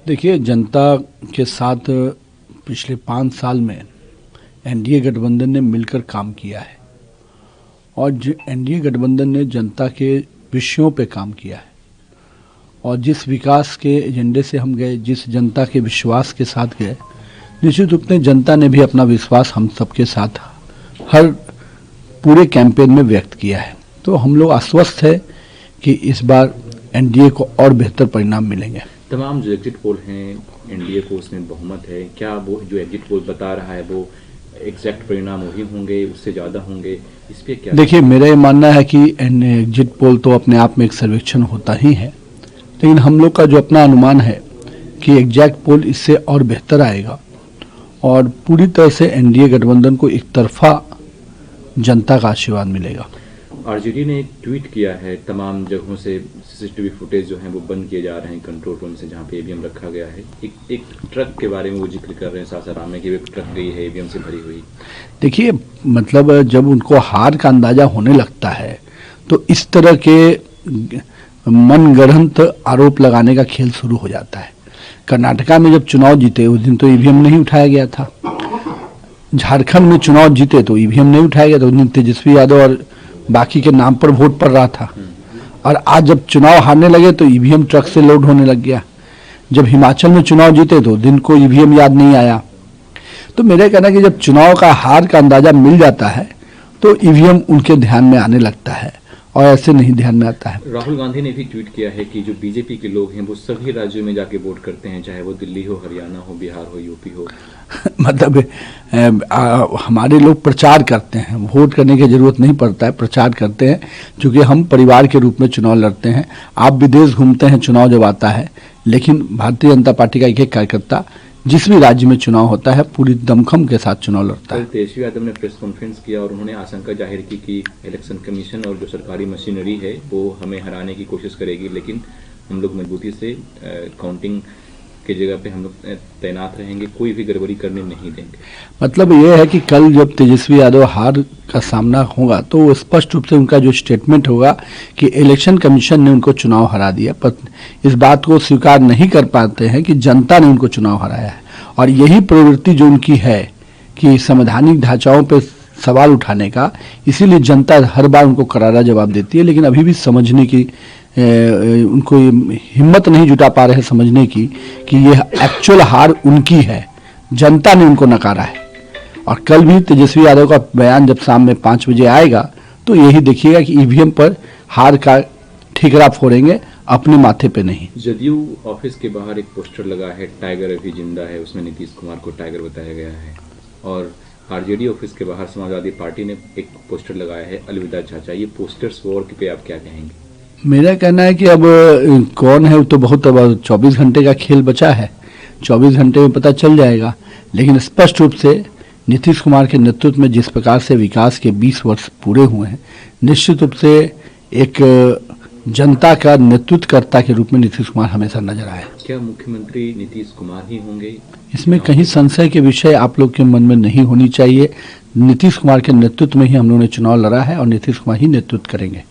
देखिए, जनता के साथ पिछले 5 साल में एनडीए गठबंधन ने मिलकर काम किया है और एनडीए गठबंधन ने जनता के विषयों पे काम किया है और जिस विकास के एजेंडे से हम गए, जिस जनता के विश्वास के साथ गए, निश्चित रूप से जनता ने भी अपना विश्वास हम सबके साथ हर पूरे कैंपेन में व्यक्त किया है। तो हम लोग आश्वस्त है कि इस बार एनडीए को और बेहतर परिणाम मिलेंगे। तमाम जो एग्जिट पोल हैं एनडीए को उसमें बहुमत है, क्या वो जो एग्जिट पोल बता रहा है वो एग्जैक्ट परिणाम वही होंगे, उससे ज़्यादा होंगे, इस पे क्या? देखिए, मेरा ये मानना है कि एग्जिट पोल तो अपने आप में एक सर्वेक्षण होता ही है, लेकिन हम लोग का जो अपना अनुमान है कि एग्जैक्ट पोल इससे और बेहतर आएगा और पूरी तरह से एनडीए गठबंधन को एक तरफा जनता का आशीर्वाद मिलेगा। आरजेडी ने एक ट्वीट किया है, तमाम जगहों से सीसीटीवी फुटेज जो है वो बंद किए जा रहे हैं कंट्रोल रूम से जहाँ पे ईवीएम रखा गया है। एक ट्रक के बारे में वो जिक्र कर रहे हैं सासाराम में कि एक ट्रक गई है ईवीएम से भरी हुई। देखिए, मतलब जब उनको हार का अंदाजा होने लगता है तो इस तरह के मनगढ़ंत आरोप लगाने का खेल शुरू हो जाता है। कर्नाटका में जब चुनाव जीते उस दिन तो ईवीएम नहीं उठाया गया था, झारखंड में चुनाव जीते तो ईवीएम नहीं उठाया गया था, उस दिन तेजस्वी यादव और बाकी के नाम पर वोट पड़ रहा था। और आज जब चुनाव हारने लगे तो ईवीएम ट्रक से लोड होने लग गया। जब हिमाचल में चुनाव जीते तो दिन को ईवीएम याद नहीं आया। तो मेरा कहना है कि जब चुनाव का हार का अंदाजा मिल जाता है तो ईवीएम उनके ध्यान में आने लगता है और ऐसे नहीं ध्यान में आता है। राहुल गांधी ने भी ट्वीट किया है कि जो बीजेपी के लोग हैं वो सभी राज्यों में जाके वोट करते हैं, चाहे वो दिल्ली हो, हरियाणा हो, बिहार हो, यूपी हो। मतलब हमारे लोग प्रचार करते हैं, वोट करने की जरूरत नहीं पड़ता है, प्रचार करते हैं। क्योंकि हम परिवार के रूप में चुनाव लड़ते हैं। आप विदेश घूमते हैं चुनाव जब आता है, लेकिन भारतीय जनता पार्टी का एक एक कार्यकर्ता जिस भी राज्य में चुनाव होता है पूरी दमखम के साथ चुनाव लड़ता है। कल तेजस्वी यादव ने प्रेस कॉन्फ्रेंस किया और उन्होंने आशंका जाहिर की कि इलेक्शन कमीशन और जो सरकारी मशीनरी है वो हमें हराने की कोशिश करेगी, लेकिन हम लोग मजबूती से काउंटिंग की जगह पे हम लोग तैनात रहेंगे, कोई भी गड़बड़ी करने नहीं देंगे। मतलब ये है कि कल जब तेजस्वी यादव हार का सामना होगा तो स्पष्ट रूप से उनका जो स्टेटमेंट होगा कि इलेक्शन कमीशन ने उनको चुनाव हरा दिया, पर इस बात को स्वीकार नहीं कर पाते हैं कि जनता ने उनको चुनाव हराया है। और यही प्रवृत्ति जो उनकी है कि संवैधानिक ढांचाओं पर सवाल उठाने का, इसीलिए जनता हर बार उनको करारा जवाब देती है। लेकिन अभी भी समझने की उनको हिम्मत नहीं जुटा पा रहे हैं समझने की कि ये एक्चुअल हार उनकी है, जनता ने उनको नकारा है। और कल भी तेजस्वी यादव का बयान जब शाम में 5 बजे आएगा तो यही देखिएगा कि ईवीएम पर हार का ठिकरा फोड़ेंगे, अपने माथे पे नहीं। जदयू ऑफिस के बाहर एक पोस्टर लगा है, टाइगर अभी जिंदा है, उसमें नीतीश कुमार को टाइगर बताया गया है। और आरजेडी ऑफिस के बाहर समाजवादी पार्टी ने एक पोस्टर लगाया है, अलविदा चाचा। ये पोस्टर्स वॉर पे आप क्या कहेंगे? मेरा कहना है कि अब कौन है, तो बहुत अब 24 घंटे का खेल बचा है, 24 घंटे में पता चल जाएगा। लेकिन स्पष्ट रूप से नीतीश कुमार के नेतृत्व में जिस प्रकार से विकास के 20 वर्ष पूरे हुए हैं, निश्चित रूप से एक जनता का नेतृत्वकर्ता के रूप में नीतीश कुमार हमेशा नजर आए। क्या मुख्यमंत्री नीतीश कुमार ही होंगे? इसमें कहीं संशय के विषय आप लोग के मन में नहीं होनी चाहिए। नीतीश कुमार के नेतृत्व में ही हम लोगों ने चुनाव लड़ा है और नीतीश कुमार ही नेतृत्व करेंगे।